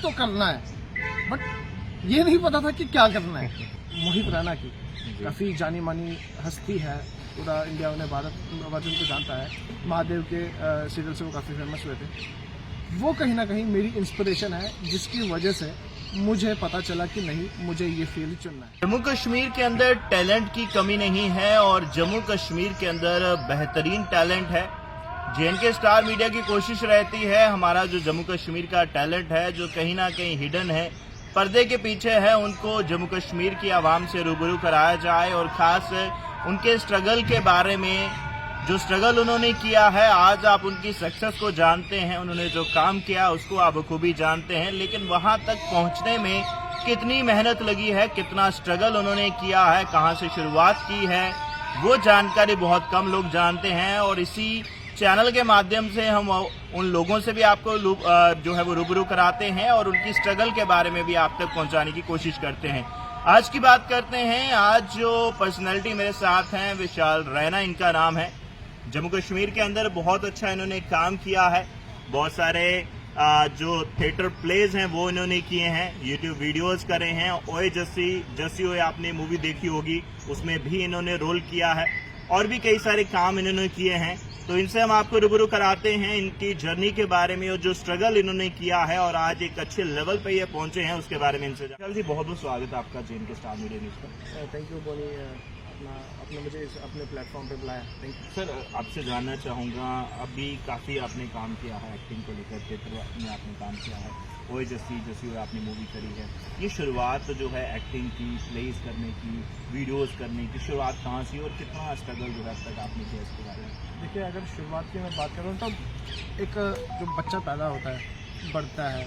तो करना है, बट ये नहीं पता था कि क्या करना है। मोहित रैना की काफ़ी जानी मानी हस्ती है, पूरा इंडिया उन्हें भारत वर्जन को जानता है। महादेव के सीरियल से वो काफ़ी फेमस हुए थे। वो कहीं ना कहीं मेरी इंस्पिरेशन है, जिसकी वजह से मुझे पता चला कि नहीं, मुझे ये फील्ड चुनना है। जम्मू कश्मीर के अंदर टैलेंट की कमी नहीं है और जम्मू कश्मीर के अंदर बेहतरीन टैलेंट है। जेएनके स्टार मीडिया की कोशिश रहती है हमारा जो जम्मू कश्मीर का टैलेंट है, जो कहीं ना कहीं हिडन है, पर्दे के पीछे है, उनको जम्मू कश्मीर की आवाम से रूबरू कराया जाए और खास उनके स्ट्रगल के बारे में, जो स्ट्रगल उन्होंने किया है, आज आप उनकी सक्सेस को जानते हैं, उन्होंने जो काम किया उसको आप बखूबी जानते हैं, लेकिन वहां तक पहुंचने में कितनी मेहनत लगी है, कितना स्ट्रगल उन्होंने किया है, कहां से शुरुआत की है, वो जानकारी बहुत कम लोग जानते हैं। और इसी चैनल के माध्यम से हम उन लोगों से भी आपको जो है वो रूबरू कराते हैं और उनकी स्ट्रगल के बारे में भी आप तक पहुंचाने की कोशिश करते हैं। आज की बात करते हैं। आज जो पर्सनैलिटी मेरे साथ हैं, विशाल रैना इनका नाम है। जम्मू कश्मीर के अंदर बहुत अच्छा इन्होंने काम किया है। बहुत सारे जो थिएटर प्लेज हैं वो इन्होंने किए हैं, यूट्यूब वीडियोस करे हैं। ओए जस्सी ओए आपने मूवी देखी होगी, उसमें भी इन्होंने रोल किया है और भी कई सारे काम इन्होंने किए हैं। तो इनसे हम आपको रूबरू कराते हैं इनकी जर्नी के बारे में और जो स्ट्रगल इन्होंने किया है और आज एक अच्छे लेवल पे ये पहुंचे हैं उसके बारे में इनसे। विशाल जी, बहुत बहुत स्वागत है आपका जेएनके स्टार मीडिया न्यूज़ पर। थैंक यू बोनी, आपने मुझे अपने प्लेटफॉर्म पे बुलाया। थैंक यू सर, आपसे जानना चाहूँगा, अभी काफ़ी आपने काम किया है एक्टिंग को लेकर, थिएटर में आपने काम किया है, ओए जस्सी आपने मूवी करी है। ये शुरुआत जो है एक्टिंग की, प्लेस करने की, वीडियोस करने की शुरुआत कहाँ से और कितना स्ट्रगल जो है अब तक आपने किया इसके बारे में? देखिए, अगर शुरुआत की मैं बात करूँ तो एक जो बच्चा पैदा होता है, बढ़ता है,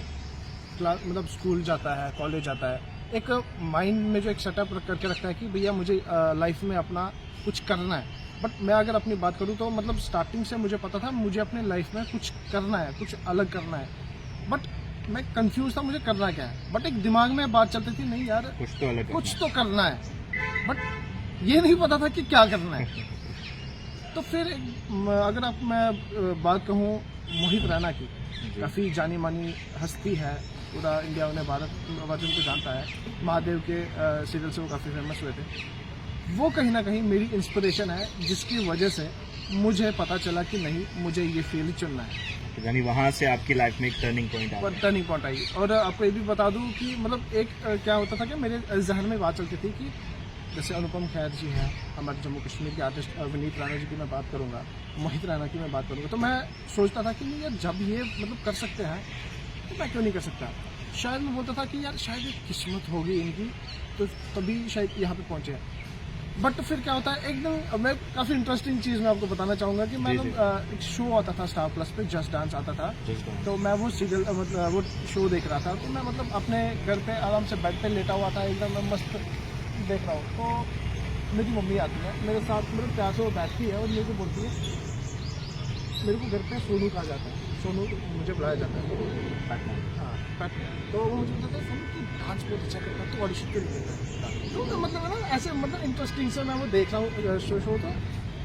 क्लास मतलब स्कूल जाता है, कॉलेज जाता है, एक माइंड में जो एक सेटअप करके रखता है कि भैया मुझे लाइफ में अपना कुछ करना है। बट मैं अगर अपनी बात करूँ तो मतलब स्टार्टिंग से मुझे पता था मुझे अपने लाइफ में कुछ करना है, कुछ अलग करना है। बट मैं कंफ्यूज था मुझे करना क्या है। बट एक दिमाग में बात चलती थी, नहीं यार कुछ तो करना है, बट ये नहीं पता था कि क्या करना है। तो फिर अगर आप मैं बात कहूँ मोहित रैना की, काफ़ी जानी मानी हस्ती है, पूरा इंडिया उन्हें भारत वर्जन को जानता है। महादेव के सीरियल से वो काफ़ी फेमस हुए थे। वो कहीं ना कहीं मेरी इंस्पिरेशन है, जिसकी वजह से मुझे पता चला कि नहीं, मुझे ये फील्ड चुनना है। यानी वहाँ से आपकी लाइफ में एक टर्निंग पॉइंट आई। और आपको ये भी बता दूं कि मतलब एक क्या होता था कि मेरे जहन में बात चलती थी कि जैसे अनुपम खेर जी हैं, हमारे जम्मू कश्मीर के आर्टिस्ट, विनीत राणा जी की मैं बात करूंगा, मोहित रैना की मैं बात करूंगा, तो मैं सोचता था कि नहीं यार, जब ये मतलब कर सकते हैं तो मैं क्यों नहीं कर सकता। शायद मैं बोलता था कि यार शायद एक किस्मत होगी इनकी, तो तभी शायद यहाँ पे पहुँचे हैं। बट फिर क्या होता है, एकदम मैं काफ़ी इंटरेस्टिंग चीज़ मैं आपको बताना चाहूँगा कि मैं एक शो आता था स्टार प्लस पे, जस्ट डांस आता था। तो मैं वो सीरियल मतलब वो शो देख रहा था, तो मैं मतलब अपने घर पे आराम से बेड पे लेटा हुआ था, एकदम मैं मस्त देख रहा हूँ। तो मेरी मम्मी आती है मेरे साथ, मेरे प्यार से वो बैठती है और मेरे को बोलती है, मेरे को घर पे सोनू कहा जाता है, सोनू मुझे बुलाया जाता है। हाँ, तो वो मुझे बताता है सोनू की डांस बहुत अच्छा करता है, तो ऑडिशन के लिए लेता है। तो मतलब है ना, ऐसे मतलब इंटरेस्टिंग से मैं वो देख रहा हूँ शो तो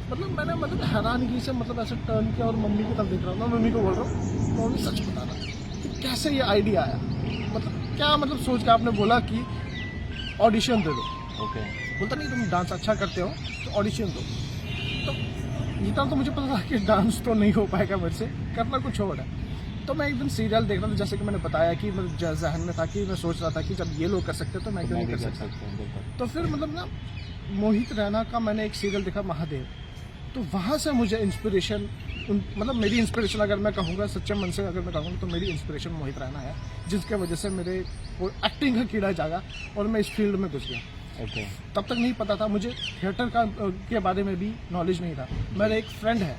मतलब मैंने मतलब हैरानगी से मतलब ऐसे टर्न किया और मम्मी की तरफ देख रहा हूँ। मैं मम्मी को बोल रहा हूँ, मम्मी सच बताना कि कैसे ये आइडिया आया, मतलब क्या मतलब सोच के आपने बोला कि ऑडिशन दे दो। बोलता नहीं, तुम डांस अच्छा करते हो तो ऑडिशन दो। तो इतना तो मुझे पता था कि डांस तो नहीं हो पाएगा मेरे से, करना कुछ और है। तो मैं एकदम सीरियल देख रहा था, जैसे कि मैंने बताया कि मतलब जहन में था कि मैं सोच रहा था कि जब ये लोग कर सकते तो मैं क्यों नहीं कर सकता। तो फिर मतलब ना मोहित रैना का मैंने एक सीरियल देखा, महादेव, तो वहाँ से मुझे इंस्पिरेशन, मतलब मेरी इंस्पिरेशन अगर मैं कहूँगा सच्चे मन से अगर मैं कहूँगा तो मेरी इंस्पिरेशन मोहित रैना है, जिसके वजह से मेरे एक्टिंग का कीड़ा जागा और मैं इस फील्ड में घुस गया। तब तक नहीं पता था मुझे, थिएटर का के बारे में भी नॉलेज नहीं था। मेरा एक फ्रेंड है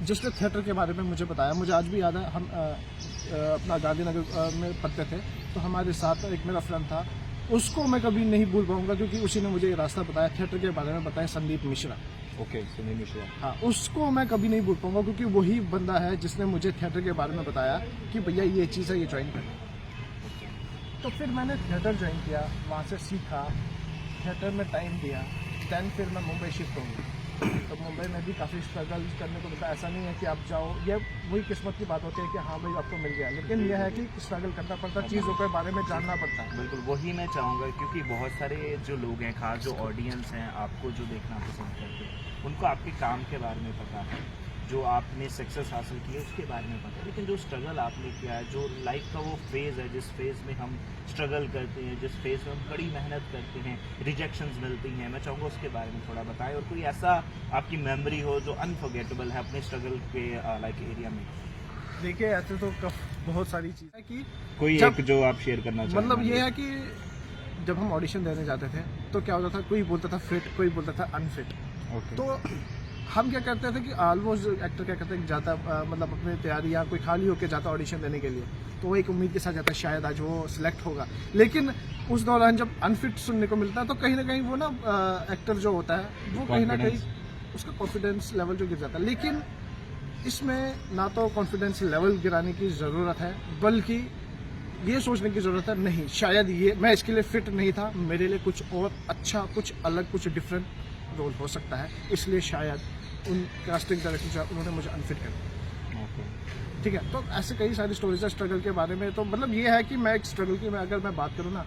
जिसने थिएटर के बारे में मुझे बताया, मुझे आज भी याद है, हम अपना गांधीनगर में पढ़ते थे, तो हमारे साथ एक मेरा फ्रेंड था, उसको मैं कभी नहीं भूल पाऊंगा क्योंकि उसी ने मुझे ये रास्ता बताया, थिएटर के बारे में बताया, संदीप मिश्रा। संदीप मिश्रा, हाँ, उसको मैं कभी नहीं भूल पाऊंगा क्योंकि वही बंदा है जिसने मुझे थिएटर के बारे में बताया कि भैया ये चीज़ है, ये ज्वाइन करना। तो फिर मैंने थिएटर ज्वाइन किया, वहाँ से सीखा, थिएटर में टाइम दिया, दैन फिर मैं मुंबई शिफ्ट हो गया। तो मुंबई में भी काफ़ी स्ट्रगल करने को मिलता है। ऐसा नहीं है कि आप जाओ, ये वही किस्मत की बात होती है कि हाँ भाई आपको मिल गया, लेकिन यह है कि स्ट्रगल करना पड़ता है, चीज़ों के बारे में जानना पड़ता है। बिल्कुल वही मैं चाहूँगा, क्योंकि बहुत सारे जो लोग हैं, खास जो ऑडियंस हैं, आपको जो देखना पसंद करते हैं, उनको आपके काम के बारे में पता है, जो आपने सक्सेस हासिल की है उसके बारे में पता है, लेकिन जो स्ट्रगल आपने किया है, जो लाइफ का वो फेज़ है, जिस फेज़ में हम स्ट्रगल करते हैं, जिस फेज़ में हम बड़ी मेहनत करते हैं, रिजेक्शंस मिलती हैं, मैं चाहूँगा उसके बारे में थोड़ा बताएं। और कोई ऐसा आपकी मेमोरी हो जो अनफॉरगेटेबल है अपने स्ट्रगल के लाइक एरिया में। देखिए ऐसे तो बहुत सारी चीज़ें हैं कि कोई जब- एक जो आप शेयर करना चाहें। मतलब ये है कि जब हम ऑडिशन देने जाते थे तो क्या होता था, कोई बोलता था फिट, कोई बोलता था अनफिट। ओके। तो हम क्या करते थे कि ऑलमोस्ट एक्टर क्या करते हैं, जाता मतलब अपनी तैयारी या कोई खाली होकर जाता ऑडिशन देने के लिए, तो वो एक उम्मीद के साथ जाता है शायद आज वो सिलेक्ट होगा। लेकिन उस दौरान जब अनफिट सुनने को मिलता है तो कहीं ना कहीं वो ना एक्टर जो होता है वो कहीं ना कहीं उसका कॉन्फिडेंस लेवल जो गिर जाता है। लेकिन इसमें ना तो कॉन्फिडेंस लेवल गिराने की ज़रूरत है, बल्कि ये सोचने की ज़रूरत है नहीं शायद ये मैं इसके लिए फिट नहीं था, मेरे लिए कुछ और अच्छा, कुछ अलग, कुछ डिफरेंट रोल हो सकता है, इसलिए शायद उन कास्टिंग डायरेक्टर उन्होंने मुझे अनफिट कर दिया। ठीक है, तो ऐसे कई सारी स्टोरीज है स्ट्रगल के बारे में। तो मतलब ये है कि मैं एक स्ट्रगल की अगर मैं बात करूँ ना,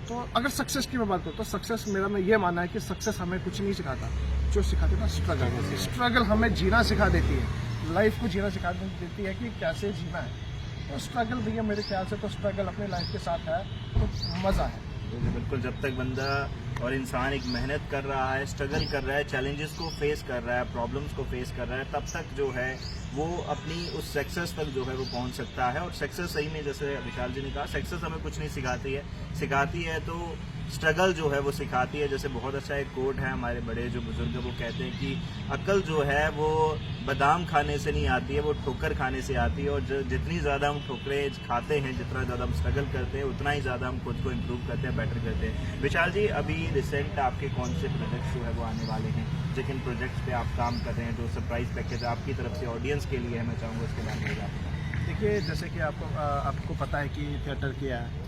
तो अगर सक्सेस की मैं बात करूँ तो सक्सेस मेरा मैं ये मानना है कि सक्सेस हमें कुछ नहीं सिखाता, जो सिखाती ना स्ट्रगल। स्ट्रगल हमें जीना सिखा देती है, लाइफ को जीना सिखा देती है कि कैसे जीना है। तो स्ट्रगल भैया मेरे ख्याल से तो स्ट्रगल अपने लाइफ के साथ है तो मज़ा है। बिल्कुल, जब तक बंदा और इंसान एक मेहनत कर रहा है, स्ट्रगल कर रहा है, चैलेंजेस को फेस कर रहा है, प्रॉब्लम्स को फेस कर रहा है, तब तक जो है वो अपनी उस सक्सेस तक जो है वो पहुंच सकता है। और सक्सेस सही में, जैसे विशाल जी ने कहा, सक्सेस हमें कुछ नहीं सिखाती है तो स्ट्रगल जो है वो सिखाती है। जैसे बहुत अच्छा एक कोट है, हमारे बड़े जो बुजुर्ग वो कहते हैं कि अक्ल जो है वो बादाम खाने से नहीं आती है, वो ठोकर खाने से आती है। और जितनी ज़्यादा हम ठोकरें खाते हैं, जितना ज़्यादा हम स्ट्रगल करते हैं, उतना ही ज़्यादा हम खुद को इम्प्रूव करते हैं, बेटर करते हैं। विशाल जी, अभी रिसेंट आपके कौन से प्रोजेक्ट्स जो है वो आने वाले हैं, जिन प्रोजेक्ट्स पे आप काम कर रहे हैं, जो सरप्राइज पैकेज आपकी तरफ से ऑडियंस के लिए है, मैं चाहूँगा उसके बारे में आप बताएं। देखिए जैसे कि आपको पता है कि थिएटर किया है,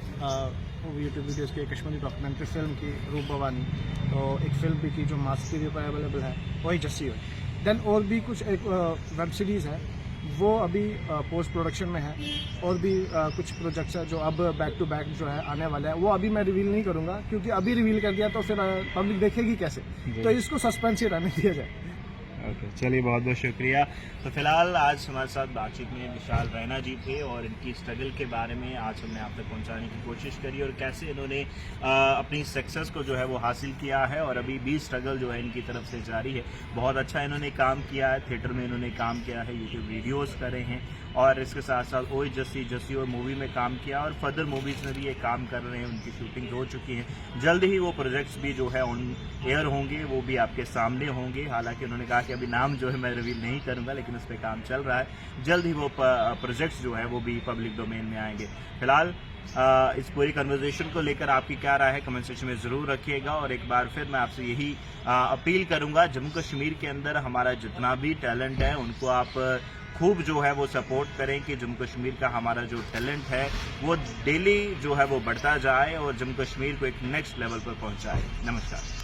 यूट्यूब वीडियोज़ की कश्मीरी डॉक्यूमेंट्री फिल्म की रूप भवानी, तो एक फिल्म भी की जो मास्क के ऊपर अवेलेबल है, वही जस्सी हो। देन और भी कुछ एक वेब सीरीज़ है, वो अभी पोस्ट प्रोडक्शन में है। और भी कुछ प्रोजेक्ट्स है जो अब बैक टू बैक जो है आने वाला है, वो अभी मैं रिवील नहीं करूँगा, क्योंकि अभी रिवील कर दिया तो फिर पब्लिक देखेगी कैसे, तो इसको सस्पेंस ही रहने दिया जाए। ओके, चलिए बहुत बहुत शुक्रिया। तो फिलहाल आज हमारे साथ बातचीत में विशाल रैना जी थे और इनकी स्ट्रगल के बारे में आज हमने आप तक पहुंचाने की कोशिश करी और कैसे इन्होंने अपनी सक्सेस को जो है वो हासिल किया है और अभी भी स्ट्रगल जो है इनकी तरफ से जारी है। बहुत अच्छा इन्होंने काम किया है, थिएटर में इन्होंने काम किया है, यूट्यूब वीडियोज़ करे हैं और इसके साथ साथ ओए जस्सी और मूवी में काम किया और फर्दर मूवीज़ में भी ये काम कर रहे हैं, उनकी शूटिंग हो चुकी है। जल्द ही वो प्रोजेक्ट्स भी जो है ऑन एयर होंगे, वो भी आपके सामने होंगे। हालांकि उन्होंने कहा कि अभी नाम जो है मैं रिवील नहीं करूंगा, लेकिन उस पर काम चल रहा है। जल्द ही वो प्रोजेक्ट्स जो है वो भी पब्लिक डोमेन में आएंगे। फिलहाल इस पूरी कन्वर्सेशन को लेकर आपकी क्या राय है कमेंट सेक्शन में ज़रूर रखिएगा। और एक बार फिर मैं आपसे यही अपील करूंगा, जम्मू कश्मीर के अंदर हमारा जितना भी टैलेंट है उनको आप खूब जो है वो सपोर्ट करें कि जम्मू कश्मीर का हमारा जो टैलेंट है वो डेली जो है वो बढ़ता जाए और जम्मू कश्मीर को एक नेक्स्ट लेवल पर पहुंचाए। नमस्कार।